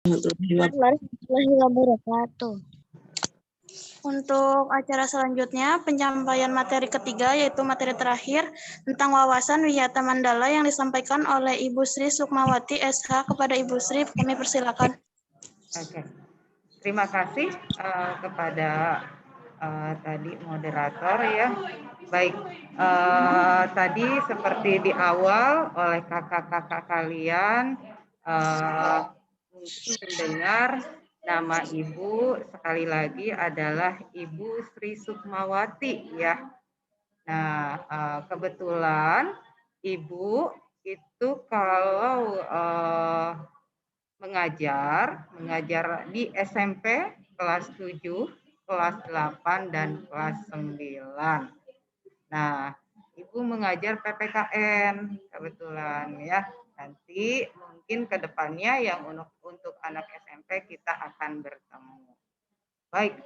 Warahmatullahi wabarakatuh. Untuk acara selanjutnya, penyampaian materi ketiga, yaitu materi terakhir tentang wawasan Wiyata Mandala yang disampaikan oleh Ibu Sri Sukmawati SH. Kepada Ibu Sri, kami persilakan. Oke. Terima kasih kepada tadi moderator ya. Baik, tadi seperti di awal oleh kakak-kakak kalian mungkin mendengar nama Ibu sekali lagi adalah Ibu Sri Sukmawati ya. Nah, kebetulan Ibu itu kalau mengajar di SMP kelas 7, kelas 8 dan kelas 9. Nah, Ibu mengajar PPKN kebetulan ya. Nanti mungkin ke depannya yang untuk anak SMP kita akan bertemu. Baik,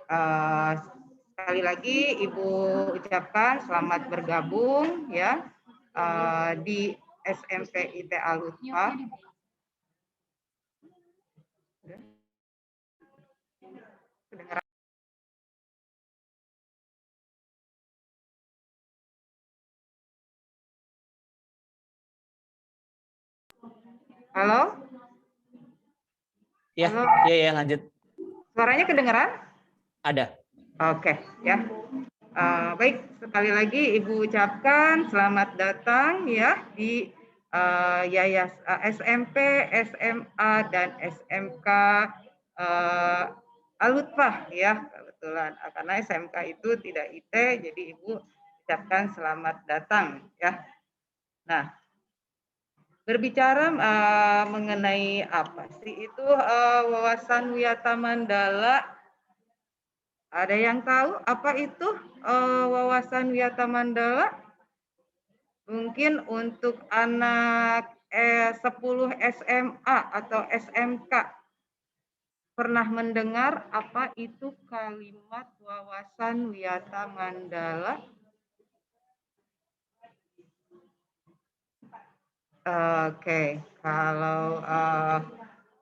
sekali lagi Ibu ucapkan selamat bergabung ya di SMP ITA Lutfa. Kedengaran? Halo? Ya, halo? ya, lanjut. Suaranya kedengaran? Ada. Oke, ya. Baik, sekali lagi Ibu ucapkan selamat datang ya di SMP, SMA, dan SMK Al-Lutfah ya, kebetulan karena SMK itu tidak IT, jadi Ibu ucapkan selamat datang ya. Nah, berbicara mengenai apa sih itu wawasan Wiyata Mandala? Ada yang tahu apa itu wawasan Wiyata Mandala? Mungkin untuk anak 10 SMA atau SMK pernah mendengar apa itu kalimat wawasan Wiyata Mandala? Oke, kalau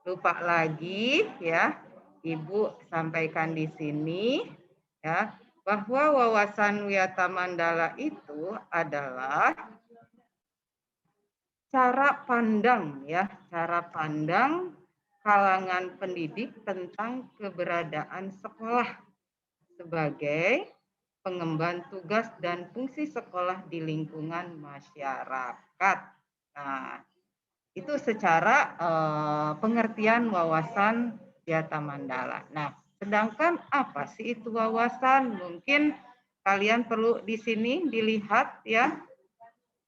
lupa lagi ya, Ibu sampaikan di sini ya bahwa wawasan Wiyata Mandala itu adalah cara pandang ya, cara pandang kalangan pendidik tentang keberadaan sekolah sebagai pengemban tugas dan fungsi sekolah di lingkungan masyarakat. Nah, itu secara pengertian wawasan Wiyata Mandala. Nah, sedangkan apa sih itu wawasan? Mungkin kalian perlu di sini dilihat ya.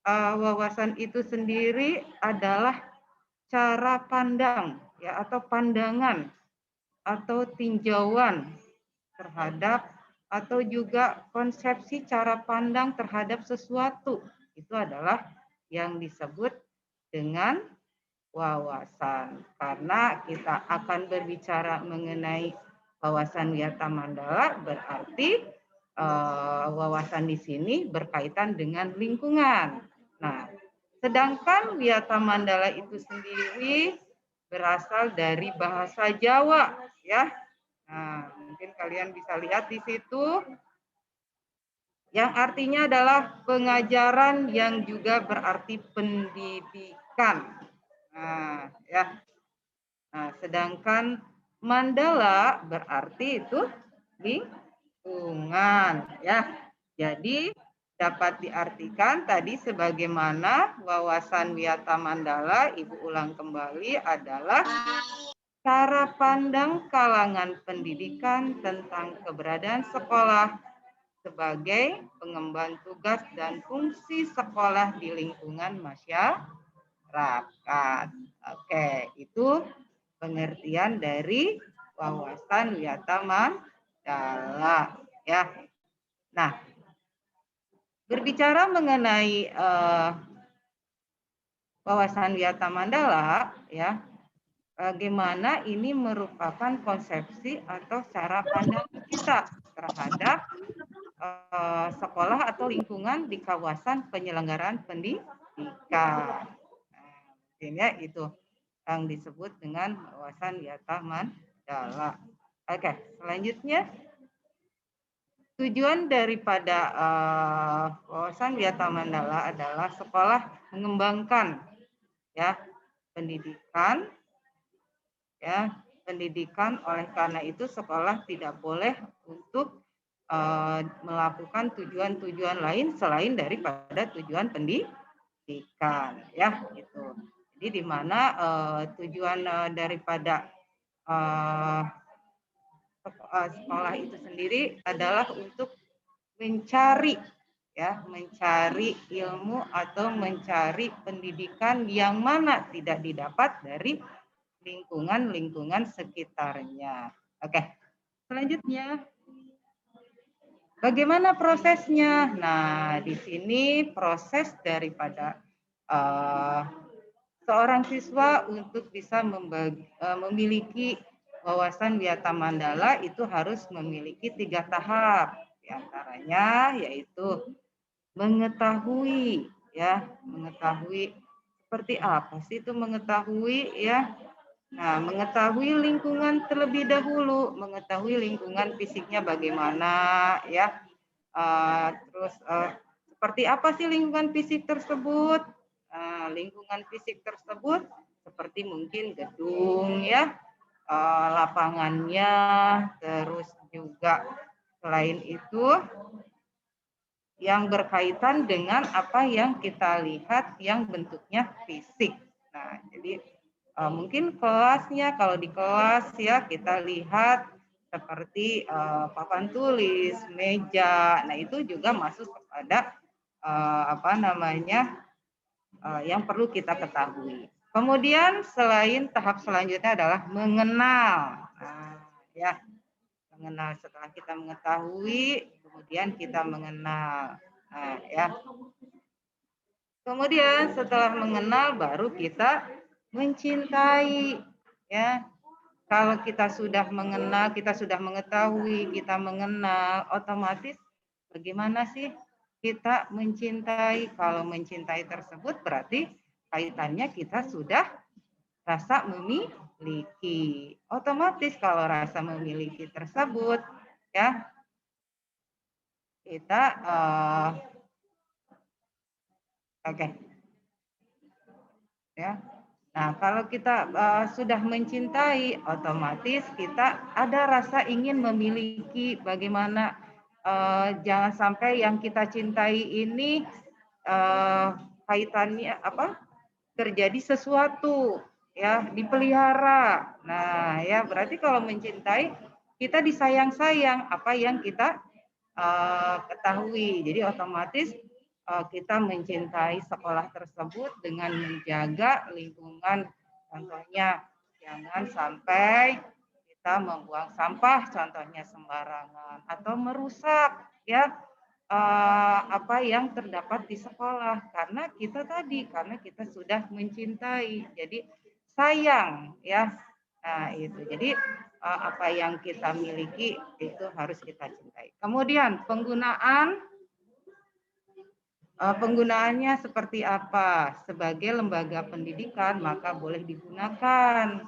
Wawasan itu sendiri adalah cara pandang ya atau pandangan atau tinjauan terhadap atau juga konsepsi cara pandang terhadap sesuatu. Itu adalah yang disebut dengan wawasan. Karena kita akan berbicara mengenai wawasan Wiyata Mandala, berarti wawasan di sini berkaitan dengan lingkungan. Nah, sedangkan Wiyata Mandala itu sendiri berasal dari bahasa Jawa, ya. Nah, mungkin kalian bisa lihat di situ, yang artinya adalah pengajaran yang juga berarti pendidikan. Nah, ya. Nah, sedangkan Mandala berarti itu lingkungan, ya. Jadi dapat diartikan tadi sebagaimana wawasan Wiyata Mandala, Ibu ulang kembali, adalah cara pandang kalangan pendidikan tentang keberadaan sekolah sebagai pengemban tugas dan fungsi sekolah di lingkungan masyarakat. Oke, itu pengertian dari wawasan Wiyata Mandala, ya. Nah, berbicara mengenai wawasan Wiyata Mandala, ya, bagaimana ini merupakan konsepsi atau cara pandang kita terhadap sekolah atau lingkungan di kawasan penyelenggaraan pendidikan. Nah, itu. yang disebut dengan wawasan Wiyata Mandala. Oke, selanjutnya tujuan daripada wawasan Wiyata Mandala adalah sekolah mengembangkan ya pendidikan oleh karena itu sekolah tidak boleh untuk melakukan tujuan-tujuan lain selain daripada tujuan pendidikan ya gitu. Jadi di mana tujuan daripada sekolah itu sendiri adalah untuk mencari ilmu atau mencari pendidikan yang mana tidak didapat dari lingkungan sekitarnya. Oke, selanjutnya bagaimana prosesnya? Nah, di sini proses daripada seorang siswa untuk bisa memiliki wawasan Wiyata Mandala itu harus memiliki 3 tahap. Di antaranya yaitu mengetahui seperti apa sih itu mengetahui ya. Nah, mengetahui lingkungan terlebih dahulu, mengetahui lingkungan fisiknya bagaimana ya. Terus seperti apa sih lingkungan fisik tersebut? Lingkungan fisik tersebut seperti mungkin gedung ya, lapangannya, terus juga selain itu yang berkaitan dengan apa yang kita lihat yang bentuknya fisik. Nah, jadi mungkin kelasnya, kalau di kelas ya kita lihat seperti papan tulis, meja. Nah, itu juga masuk kepada yang perlu kita ketahui. Kemudian selain tahap selanjutnya adalah mengenal. Nah, ya, mengenal setelah kita mengetahui, kemudian kita mengenal. Nah, ya. Kemudian setelah mengenal baru kita mencintai ya. Kalau kita sudah mengenal, kita sudah mengetahui, kita mengenal, otomatis bagaimana sih kita mencintai? Kalau mencintai tersebut berarti kaitannya kita sudah rasa memiliki. Otomatis kalau rasa memiliki tersebut ya kita oke. Ya. Nah, kalau kita sudah mencintai, otomatis kita ada rasa ingin memiliki. Bagaimana jangan sampai yang kita cintai ini kaitannya apa? Terjadi sesuatu ya, dipelihara. Nah, ya berarti kalau mencintai kita disayang-sayang apa yang kita ketahui. Jadi otomatis kita mencintai sekolah tersebut dengan menjaga lingkungan. Contohnya jangan sampai kita membuang sampah contohnya sembarangan atau merusak ya apa yang terdapat di sekolah karena kita sudah mencintai. Jadi sayang ya. Nah, itu. Jadi apa yang kita miliki itu harus kita cintai. Kemudian penggunaannya seperti apa? Sebagai lembaga pendidikan maka boleh digunakan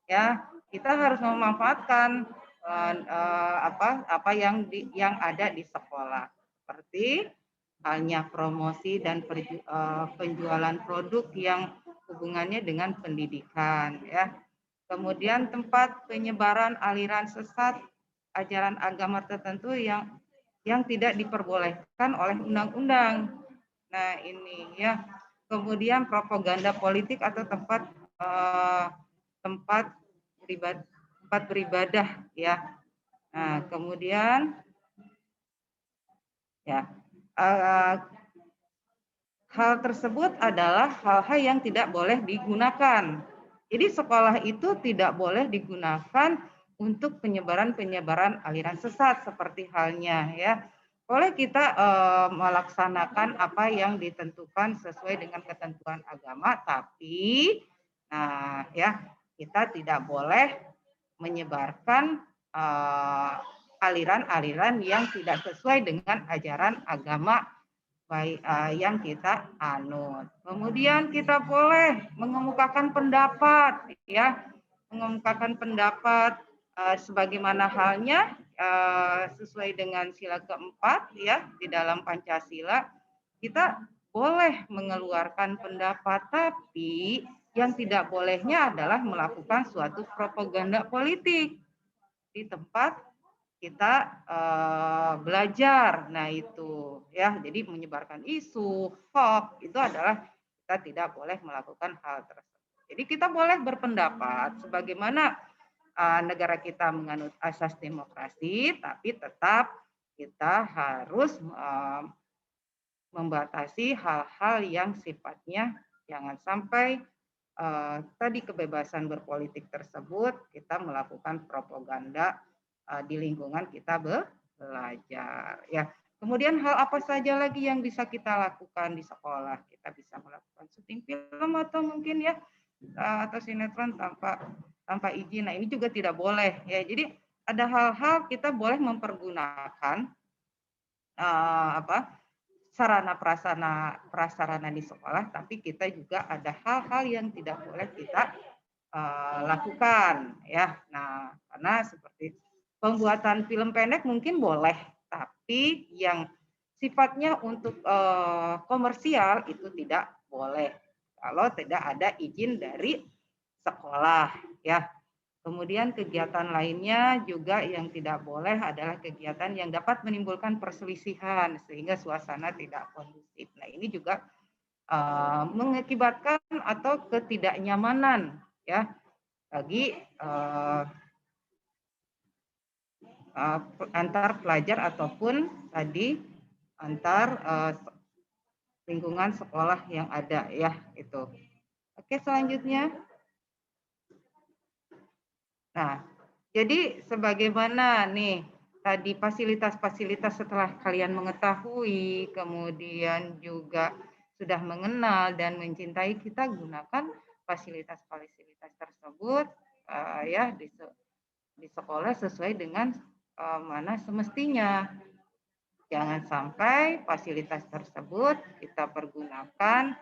ya. Kita harus memanfaatkan apa yang ada di sekolah. Seperti halnya promosi dan penjualan produk yang hubungannya dengan pendidikan ya. Kemudian tempat penyebaran aliran sesat ajaran agama tertentu yang tidak diperbolehkan oleh undang-undang. Nah, ini ya. Kemudian propaganda politik atau tempat beribadah ya. Nah, kemudian ya hal tersebut adalah hal-hal yang tidak boleh digunakan. Jadi sekolah itu tidak boleh digunakan untuk penyebaran aliran sesat seperti halnya ya. Boleh kita melaksanakan apa yang ditentukan sesuai dengan ketentuan agama, tapi kita tidak boleh menyebarkan aliran-aliran yang tidak sesuai dengan ajaran agama baik yang kita anut. Kemudian kita boleh mengemukakan pendapat, ya, mengemukakan pendapat sebagaimana halnya sesuai dengan sila keempat, ya, di dalam Pancasila. Kita boleh mengeluarkan pendapat, tapi yang tidak bolehnya adalah melakukan suatu propaganda politik di tempat kita belajar. Nah itu ya, jadi menyebarkan isu, hoax itu adalah kita tidak boleh melakukan hal tersebut. Jadi kita boleh berpendapat sebagaimana negara kita menganut asas demokrasi, tapi tetap kita harus membatasi hal-hal yang sifatnya jangan sampai tadi kebebasan berpolitik tersebut kita melakukan propaganda di lingkungan kita belajar, ya. Kemudian hal apa saja lagi yang bisa kita lakukan di sekolah? Kita bisa melakukan syuting film atau mungkin ya atau sinetron tanpa izin. Nah, ini juga tidak boleh, ya. Jadi ada hal-hal kita boleh mempergunakan sarana prasarana di sekolah, tapi kita juga ada hal-hal yang tidak boleh kita lakukan, ya. Nah, karena seperti pembuatan film pendek mungkin boleh, tapi yang sifatnya untuk komersial itu tidak boleh kalau tidak ada izin dari sekolah, ya. Kemudian kegiatan lainnya juga yang tidak boleh adalah kegiatan yang dapat menimbulkan perselisihan sehingga suasana tidak kondusif. Nah, ini juga mengakibatkan atau ketidaknyamanan, ya, bagi antar pelajar ataupun tadi antar lingkungan sekolah yang ada, ya, itu. Oke, selanjutnya. Nah, jadi sebagaimana nih tadi fasilitas-fasilitas setelah kalian mengetahui, kemudian juga sudah mengenal dan mencintai, kita gunakan fasilitas-fasilitas tersebut ya di sekolah sesuai dengan mana semestinya. Jangan sampai fasilitas tersebut kita pergunakan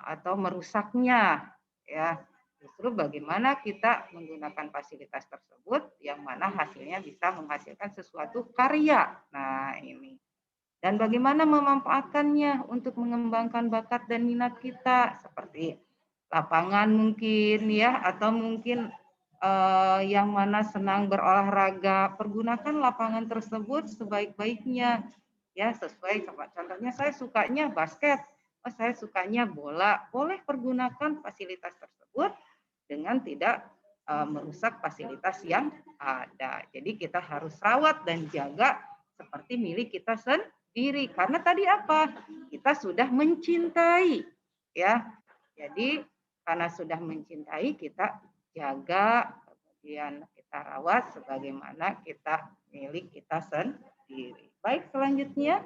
atau merusaknya, ya. Justru bagaimana kita menggunakan fasilitas tersebut yang mana hasilnya bisa menghasilkan sesuatu karya. Nah, ini. Dan bagaimana memanfaatkannya untuk mengembangkan bakat dan minat kita seperti lapangan mungkin, ya, atau mungkin yang mana senang berolahraga, pergunakan lapangan tersebut sebaik-baiknya, ya, sesuai. Contohnya saya sukanya basket, saya sukanya bola, boleh pergunakan fasilitas tersebut dengan tidak merusak fasilitas yang ada. Jadi kita harus rawat dan jaga seperti milik kita sendiri. Karena tadi apa? Kita sudah mencintai, ya. Jadi karena sudah mencintai, kita jaga, kemudian kita rawat sebagaimana kita milik kita sendiri. Baik, selanjutnya.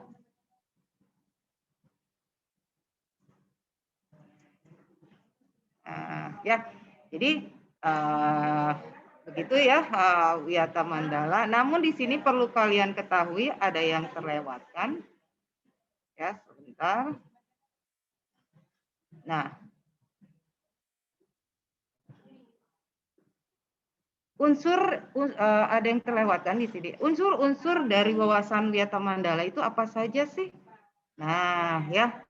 Ya, jadi begitu ya Wiyata Mandala. Namun di sini perlu kalian ketahui ada yang terlewatkan. Ya, sebentar. Nah, ada yang terlewatkan di sini. Unsur-unsur dari wawasan Wiyata Mandala itu apa saja sih? Nah, ya.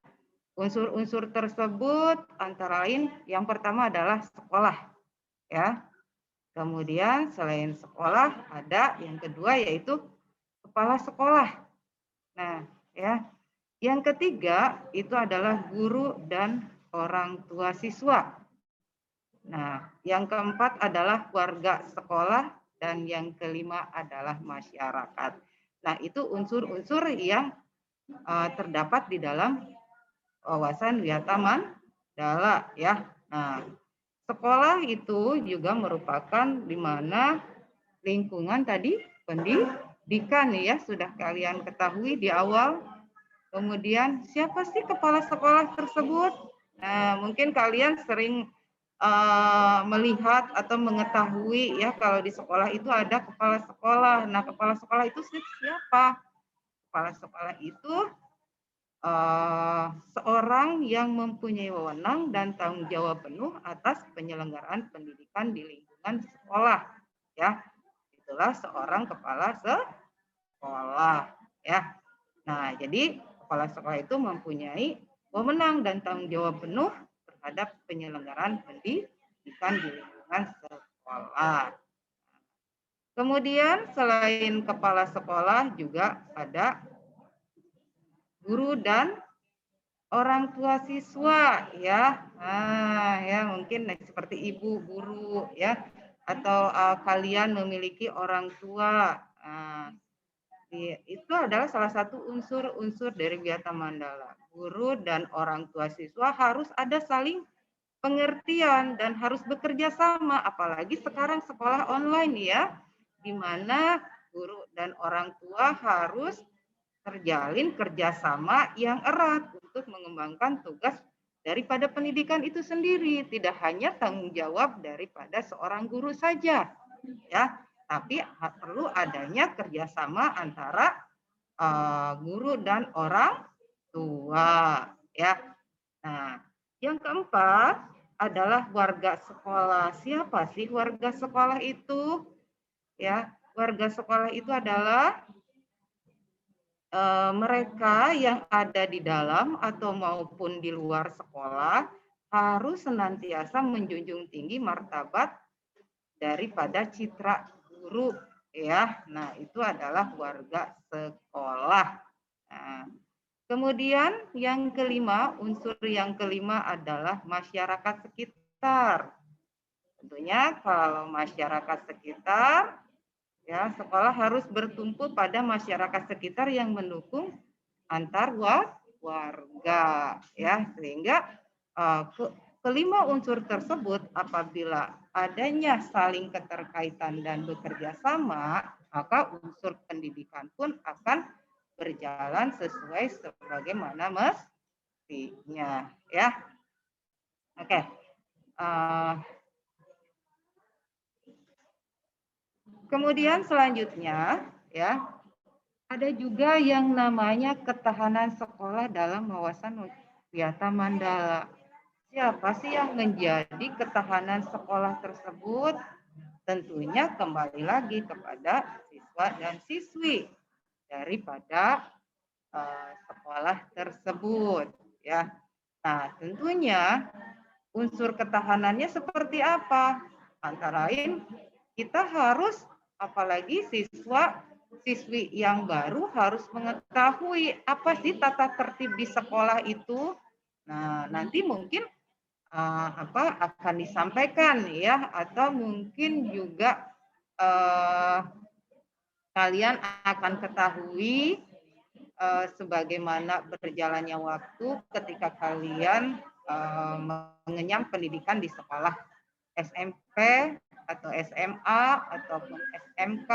Unsur-unsur tersebut antara lain yang pertama adalah sekolah, ya. Kemudian selain sekolah ada yang kedua yaitu kepala sekolah. Nah, ya. Yang ketiga itu adalah guru dan orang tua siswa. Nah, yang keempat adalah warga sekolah dan yang kelima adalah masyarakat. Nah, itu unsur-unsur yang terdapat di dalam wawasan Wiyata Mandala, ya. Nah, sekolah itu juga merupakan di mana lingkungan tadi pendidikan, ya, sudah kalian ketahui di awal. Kemudian siapa sih kepala sekolah tersebut? Nah, mungkin kalian sering melihat atau mengetahui, ya, kalau di sekolah itu ada kepala sekolah. Nah, kepala sekolah itu siapa? Kepala sekolah itu seorang yang mempunyai wewenang dan tanggung jawab penuh atas penyelenggaraan pendidikan di lingkungan sekolah, ya. Itulah seorang kepala sekolah, ya. Nah, jadi kepala sekolah itu mempunyai wewenang dan tanggung jawab penuh terhadap penyelenggaraan pendidikan di lingkungan sekolah. Kemudian selain kepala sekolah juga ada guru dan orang tua siswa, ya. Nah, ya mungkin seperti ibu guru, ya, atau kalian memiliki orang tua. Nah, itu adalah salah satu unsur-unsur dari Wiyata Mandala. Guru dan orang tua siswa harus ada saling pengertian dan harus bekerja sama, apalagi sekarang sekolah online, ya, di mana guru dan orang tua harus terjalin kerjasama yang erat untuk mengembangkan tugas daripada pendidikan itu sendiri, tidak hanya tanggung jawab daripada seorang guru saja, ya, tapi perlu adanya kerjasama antara guru dan orang tua, ya. Nah, yang keempat adalah warga sekolah. Siapa sih warga sekolah itu? Ya, warga sekolah itu adalah mereka yang ada di dalam atau maupun di luar sekolah harus senantiasa menjunjung tinggi martabat daripada citra guru, ya. Nah, itu adalah warga sekolah. Nah, kemudian yang kelima, unsur yang kelima adalah masyarakat sekitar. Tentunya kalau masyarakat sekitar, ya, sekolah harus bertumpu pada masyarakat sekitar yang mendukung antar warga, ya, sehingga kelima unsur tersebut apabila adanya saling keterkaitan dan bekerja sama, maka unsur pendidikan pun akan berjalan sesuai sebagaimana mestinya, ya. Oke. Kemudian selanjutnya, ya, ada juga yang namanya ketahanan sekolah dalam wawasan Wiyata Mandala. Siapa sih yang menjadi ketahanan sekolah tersebut? Tentunya kembali lagi kepada siswa dan siswi daripada sekolah tersebut, ya. Nah, tentunya unsur ketahanannya seperti apa? Antara lain kita harus, apalagi siswi yang baru harus mengetahui apa sih tata tertib di sekolah itu. Nah, nanti mungkin akan disampaikan, ya, atau mungkin juga kalian akan ketahui sebagaimana berjalannya waktu ketika kalian mengenyam pendidikan di sekolah SMP atau SMA ataupun SMK,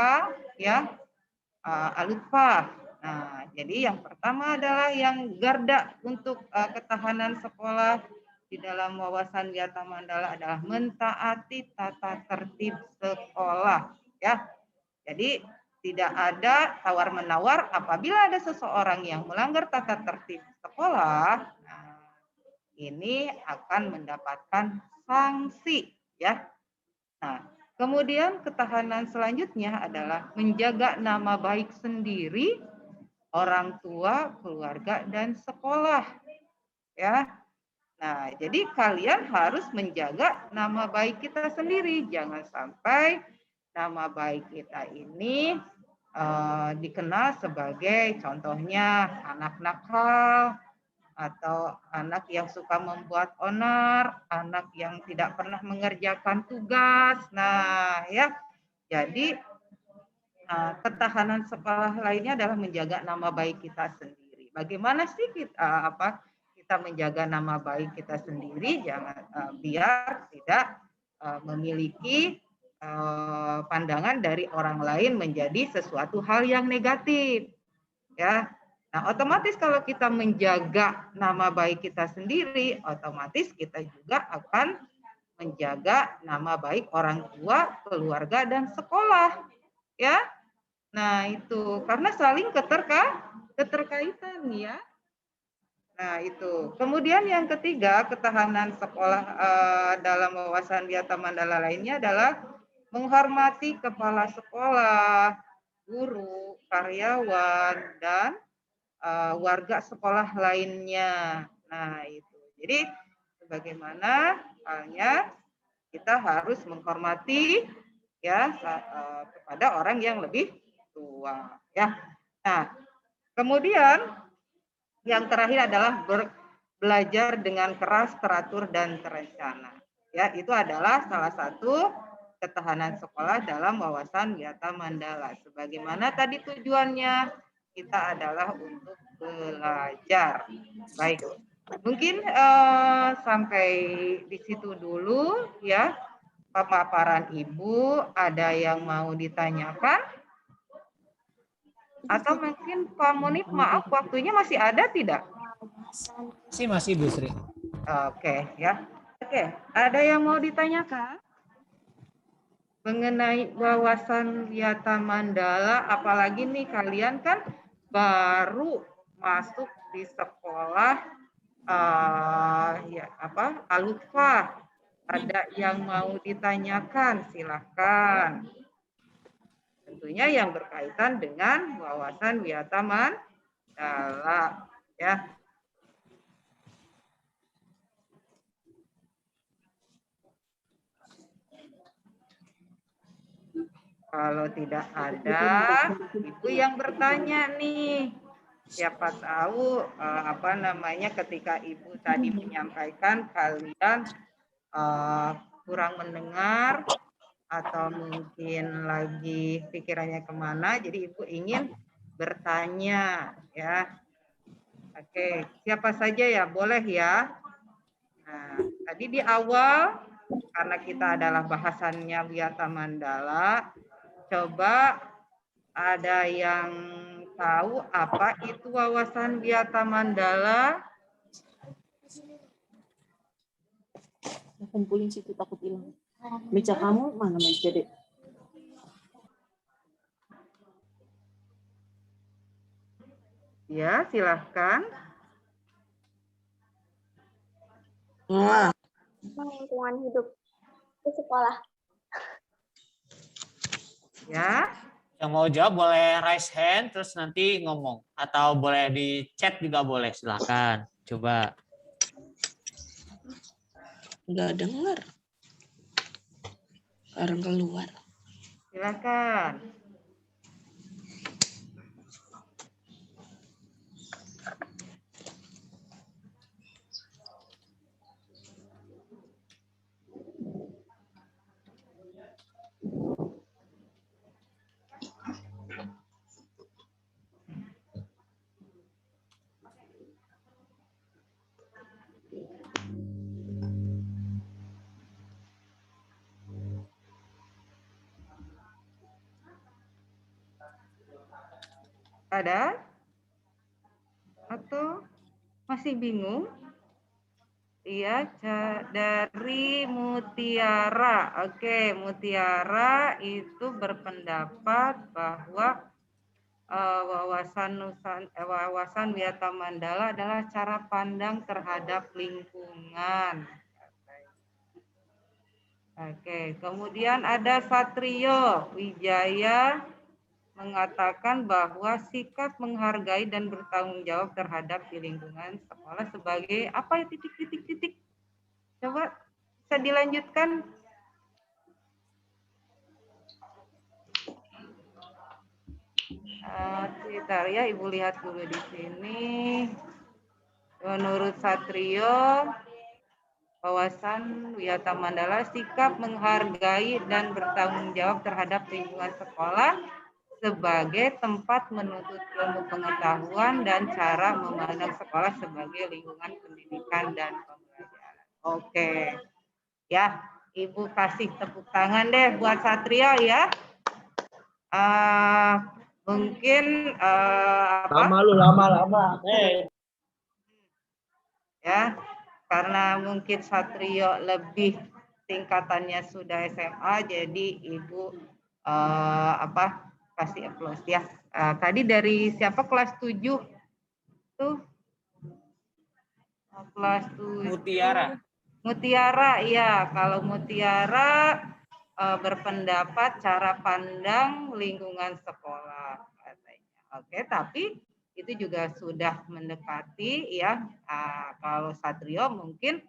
ya, Alutfa. Nah, jadi yang pertama adalah yang garda untuk ketahanan sekolah di dalam wawasan Wiyata Mandala adalah mentaati tata tertib sekolah, ya. Jadi tidak ada tawar-menawar apabila ada seseorang yang melanggar tata tertib sekolah, nah, ini akan mendapatkan sanksi, ya. Nah, kemudian ketahanan selanjutnya adalah menjaga nama baik sendiri, orang tua, keluarga, dan sekolah, ya. Nah, jadi kalian harus menjaga nama baik kita sendiri. Jangan sampai nama baik kita ini dikenal sebagai contohnya anak nakal, atau anak yang suka membuat onar, anak yang tidak pernah mengerjakan tugas. Nah, ya, jadi ketahanan sekolah lainnya adalah menjaga nama baik kita sendiri. Bagaimana sih kita menjaga nama baik kita sendiri, jangan biar tidak memiliki pandangan dari orang lain menjadi sesuatu hal yang negatif, ya. Nah, otomatis kalau kita menjaga nama baik kita sendiri, otomatis kita juga akan menjaga nama baik orang tua, keluarga, dan sekolah, ya. Nah, itu karena saling keterkaitan, ya. Nah, itu. Kemudian yang ketiga, ketahanan sekolah dalam wawasan Wiyata Mandala lainnya adalah menghormati kepala sekolah, guru, karyawan, dan warga sekolah lainnya. Nah, itu. Jadi, sebagaimana halnya kita harus menghormati ya kepada orang yang lebih tua. Ya. Nah, kemudian yang terakhir adalah belajar dengan keras, teratur, dan terencana. Ya, itu adalah salah satu ketahanan sekolah dalam wawasan Wiyata Mandala. Sebagaimana tadi tujuannya, kita adalah untuk belajar. Baik, mungkin sampai di situ dulu ya pemaparan Ibu. Ada yang mau ditanyakan? Atau mungkin Pak Munif, maaf waktunya masih ada tidak? Masih Bu Sri. Oke ya. Oke, ada yang mau ditanyakan? Mengenai wawasan Wiyata Mandala, apalagi nih kalian kan baru masuk di sekolah Al-Hufah. Ada yang mau ditanyakan, silahkan. Tentunya yang berkaitan dengan wawasan Wiyata Mandala ya. Kalau tidak ada, Ibu yang bertanya nih. Siapa tahu ketika Ibu tadi menyampaikan kalian kurang mendengar atau mungkin lagi pikirannya kemana, jadi Ibu ingin bertanya ya. Oke, siapa saja ya, boleh ya. Nah, tadi di awal karena kita adalah bahasannya Wiyata Mandala, coba ada yang tahu apa itu wawasan Wiyata Mandala? Kumpulin situ takut hilang. Meja kamu mana meja dek? Ya, silahkan. Wah. Lingkungan hidup di sekolah. Ya. Yang mau jawab boleh raise hand terus nanti ngomong atau boleh di chat juga boleh, silakan. Coba. Nggak dengar. Sekarang keluar. Silakan. Ada? Atau masih bingung? Iya, dari Mutiara. Oke, Mutiara itu berpendapat bahwa wawasan Wiyata Mandala adalah cara pandang terhadap lingkungan. Oke, kemudian ada Satrio Wijaya mengatakan bahwa sikap menghargai dan bertanggung jawab terhadap di lingkungan sekolah sebagai apa ya titik. Coba bisa dilanjutkan. Sebentar ya, Ibu lihat dulu di sini. Menurut Satrio, wawasan Wiyata Mandala sikap menghargai dan bertanggung jawab terhadap lingkungan sekolah sebagai tempat menuntut ilmu pengetahuan dan cara memandang sekolah sebagai lingkungan pendidikan dan pembelajaran. Oke, ya Ibu kasih tepuk tangan deh buat Satrio ya. Mungkin lama. Ya, karena mungkin Satrio lebih tingkatannya sudah SMA, jadi Ibu kasih applause ya. Tadi dari siapa kelas 7 tuh? Kelas 7. Mutiara. Mutiara, ya. Kalau Mutiara berpendapat cara pandang lingkungan sekolah katanya. Oke, tapi itu juga sudah mendekati ya. Kalau Satrio mungkin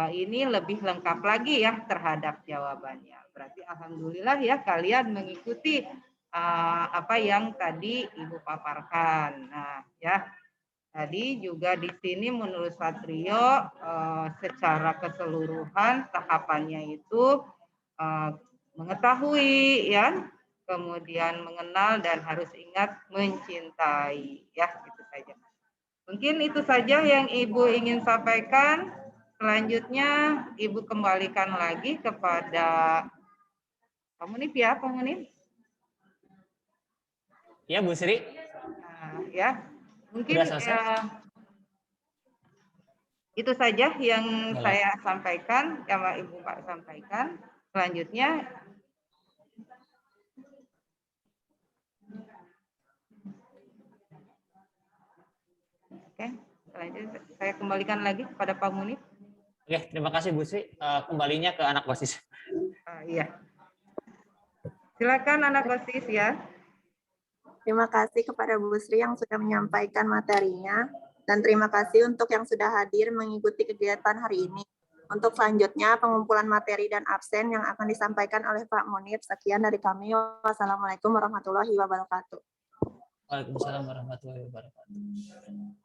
ini lebih lengkap lagi ya terhadap jawabannya. Berarti alhamdulillah ya kalian mengikuti apa yang tadi Ibu paparkan. Nah, ya. Tadi juga di sini menurut Satrio secara keseluruhan tahapannya itu mengetahui ya, kemudian mengenal dan harus ingat mencintai ya, itu saja. Mungkin itu saja yang Ibu ingin sampaikan. Selanjutnya Ibu kembalikan lagi kepada Pak Munif ya, Pak Munif. Ya, Bu Sri. Nah, ya, mungkin Sudah selesai? itu saja yang Boleh. saya sampaikan, yang Ibu Pak sampaikan. Selanjutnya oke, selanjutnya saya kembalikan lagi kepada Pak Munif. Oke, terima kasih Bu Sri. Kembalinya ke anak OSIS. Iya. Silakan anak OSIS ya. Terima kasih kepada Bu Sri yang sudah menyampaikan materinya, dan terima kasih untuk yang sudah hadir mengikuti kegiatan hari ini. Untuk selanjutnya, pengumpulan materi dan absen yang akan disampaikan oleh Pak Munir. Sekian dari kami. Wassalamualaikum warahmatullahi wabarakatuh. Waalaikumsalam warahmatullahi wabarakatuh.